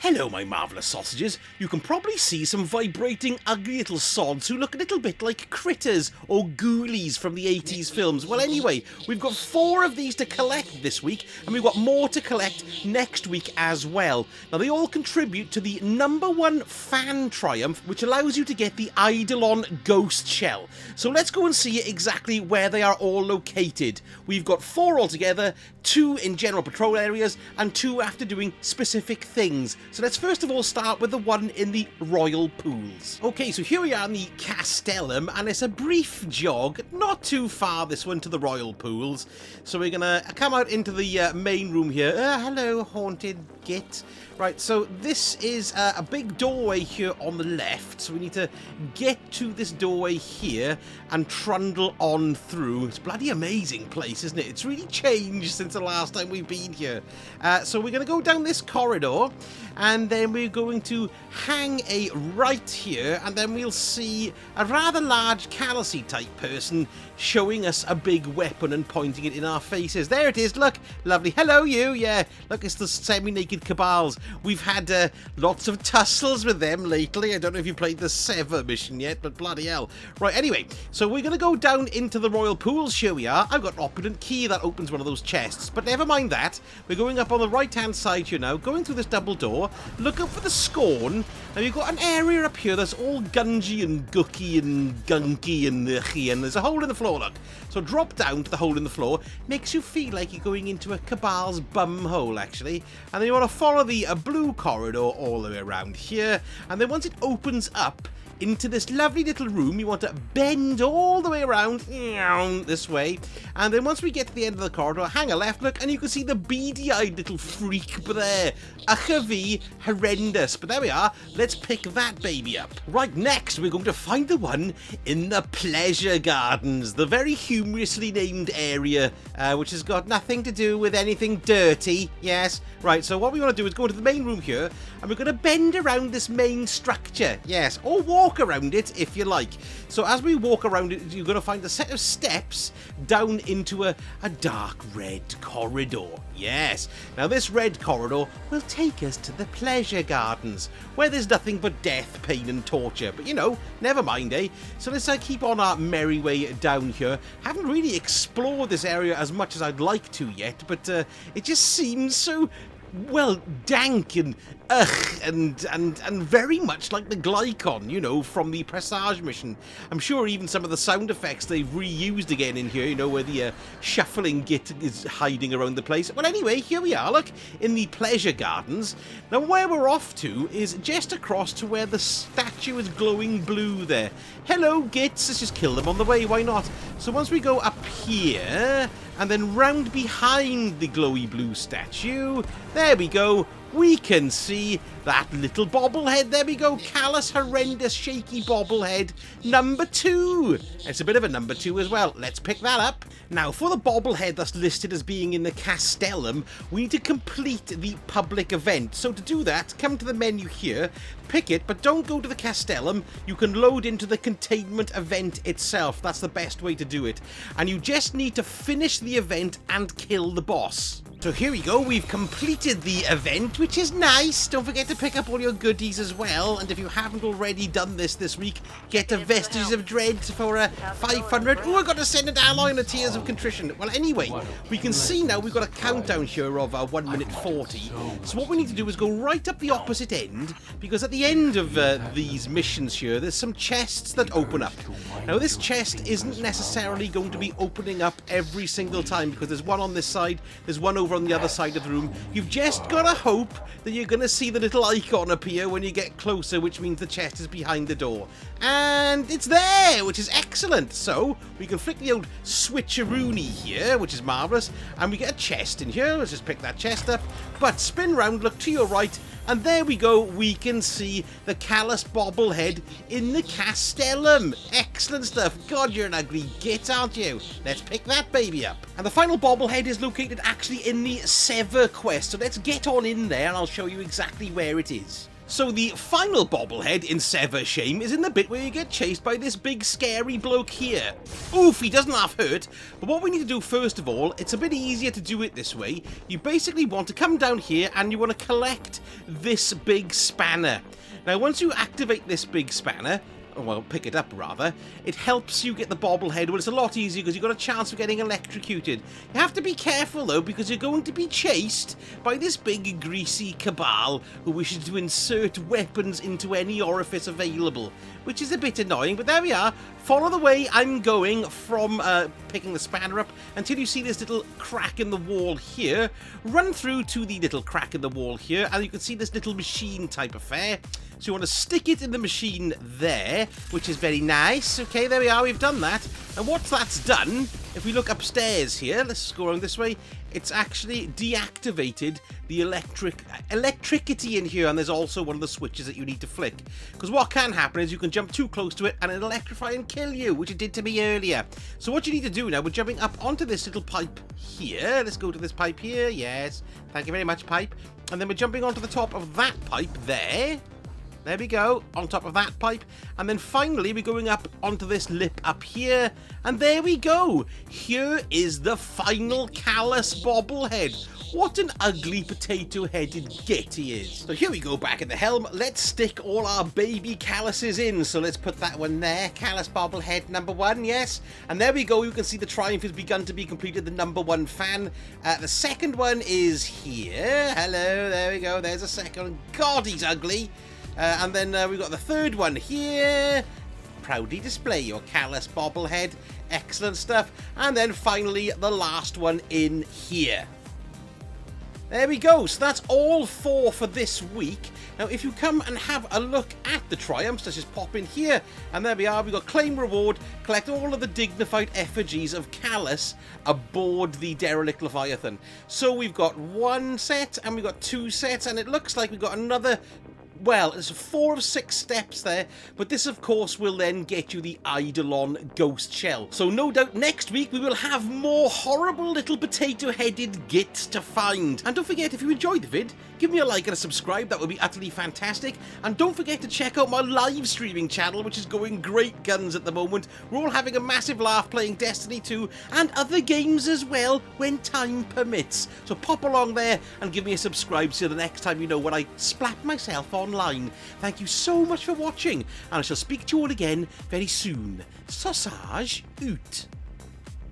Hello, my marvellous sausages. You can probably see some vibrating, ugly little sods who look a little bit like critters or ghoulies from the 80s films. Well, anyway, we've got 4 of these to collect this week, and we've got more to collect next week as well. Now, they all contribute to the #1 fan triumph, which allows you to get the Eidolon Ghost shell. So let's go and see exactly where they are all located. We've got 4 altogether, 2 in general patrol areas, and 2 after doing specific things. So let's first of all start with the one in the Royal Pools. Okay, so here we are in the Castellum, and it's a brief jog, not too far this one, to the Royal Pools. So we're gonna come out into the main room here. Hello, haunted git. Right, so this is a big doorway here on the left, so we need to get to this doorway here and trundle on through. It's a bloody amazing place, isn't it? It's really changed since the last time we've been here. So we're going to go down this corridor, and then we're going to hang a right here, and then we'll see a rather large Calusy type person showing us a big weapon and pointing it in our faces. There it is, look, lovely. Hello, you. Yeah, look, it's the semi-naked cabals. We've had lots of tussles with them lately. I don't know if you played the Sever mission yet, but bloody hell. Right, anyway, so we're going to go down into the Royal Pools. Here we are. I've got an opulent key that opens one of those chests, but never mind that. We're going up on the right-hand side here now, going through this double door. Look up for the Scorn. Now, you've got an area up here that's all gungy and gooky and gunky and ughy, and there's a hole in the floor, look. So drop down to the hole in the floor. Makes you feel like you're going into a cabal's bum hole, actually. And then you want to follow the blue corridor all the way around here. And then once it opens up into this lovely little room, you want to bend all the way around this way, and then once we get to the end of the corridor, hang a left, look, and you can see the beady-eyed little freak there. Achavi horrendous, but there we are. Let's pick that baby up. Right, next we're going to find the one in the pleasure gardens, the very humorously named area, which has got nothing to do with anything dirty. Yes, right, so what we want to do is go into the main room here, and we're going to bend around this main structure, yes, or walk around it if you like. So as we walk around it, you're going to find a set of steps down into a dark red corridor. Yes, now this red corridor will take us to the pleasure gardens, where there's nothing but death, pain and torture, but you know, never mind, eh? So let's keep on our merry way down here. Haven't really explored this area as much as I'd like to yet, but it just seems so, well, dank and and very much like the Glycon, you know, from the Presage mission. I'm sure even some of the sound effects they've reused again in here, you know, where the shuffling git is hiding around the place. Well, anyway, here we are, look, in the pleasure gardens. Now, where we're off to is just across to where the statue is glowing blue there. Hello, gits. Let's just kill them on the way, why not? So once we go up here, and then round behind the glowy blue statue, there we go, we can see that little bobblehead. There we go, Calus horrendous shaky bobblehead #2. It's a bit of a #2 as well. Let's pick that up. Now, for the bobblehead that's listed as being in the Castellum, we need to complete the public event. So to do that, come to the menu here, pick it, but don't go to the Castellum. You can load into the containment event itself. That's the best way to do it. And you just need to finish the event and kill the boss. So here we go, we've completed the event, which is nice. Don't forget to pick up all your goodies as well, and if you haven't already done this week, get a Vestiges of Dread for 500. Oh, I got to send an ally and a Tears of Contrition. Well, anyway, we can see now we've got a countdown here of 1 minute 40. So what we need to do is go right up the opposite end, because at the end of these missions here, there's some chests that open up. Now, this chest isn't necessarily going to be opening up every single time, because there's one on this side, there's one over on the other side of the room. You've just got to hope that you're going to see the little icon appear when you get closer, which means the chest is behind the door. And it's there, which is excellent. So we can flick the old switcheroony here, which is marvellous, and we get a chest in here. Let's just pick that chest up, but spin round, look to your right, and there we go, we can see the Calus Bobblehead in the Castellum. Excellent stuff. God, you're an ugly git, aren't you? Let's pick that baby up. And the final Bobblehead is located actually in the Sever quest, so let's get on in there and I'll show you exactly where it is. So the final bobblehead in Sever Shame is in the bit where you get chased by this big scary bloke here. Oof, he doesn't half hurt, but what we need to do first of all, it's a bit easier to do it this way. You basically want to come down here and you want to collect this big spanner. Now once you activate this big spanner, well, pick it up rather, it helps you get the bobblehead. Well, it's a lot easier because you've got a chance of getting electrocuted. You have to be careful though, because you're going to be chased by this big greasy cabal who wishes to insert weapons into any orifice available, which is a bit annoying, but there we are. Follow the way I'm going from picking the spanner up until you see this little crack in the wall here. Run through to the little crack in the wall here and you can see this little machine type affair. So you want to stick it in the machine there, which is very nice. Okay, there we are, we've done that. And once that's done, if we look upstairs here, let's go around this way, it's actually deactivated the electricity in here, and there's also one of the switches that you need to flick. Because what can happen is you can jump too close to it and it'll electrify and kill you, which it did to me earlier. So what you need to do now, we're jumping up onto this little pipe here. Let's go to this pipe here, yes. Thank you very much, pipe. And then we're jumping onto the top of that pipe there. There we go, on top of that pipe. And then finally, we're going up onto this lip up here. And there we go. Here is the final Calus Bobblehead. What an ugly potato-headed git he is. So here we go back at the helm. Let's stick all our baby Caluses in. So let's put that one there. Calus Bobblehead number 1, yes. And there we go. You can see the triumph has begun to be completed. The number 1 fan. The second one is here. Hello, there we go. There's a second one. God, he's ugly. And then we've got the third one here. Proudly display your Calus Bobblehead. Excellent stuff. And then finally, the last one in here. There we go. So that's all 4 for this week. Now, if you come and have a look at the triumphs, let's just pop in here. And there we are. We've got claim reward. Collect all of the dignified effigies of Calus aboard the Derelict Leviathan. So we've got 1 set and we've got 2 sets. And it looks like we've got another... Well, there's 4 of 6 steps there, but this, of course, will then get you the Eidolon Ghost shell. So no doubt next week we will have more horrible little potato-headed gits to find. And don't forget, if you enjoyed the vid, give me a like and a subscribe. That would be utterly fantastic. And don't forget to check out my live streaming channel, which is going great guns at the moment. We're all having a massive laugh playing Destiny 2 and other games as well when time permits. So pop along there and give me a subscribe so the next time you know when I splat myself online. Thank you so much for watching, and I shall speak to you all again very soon. Sausage out.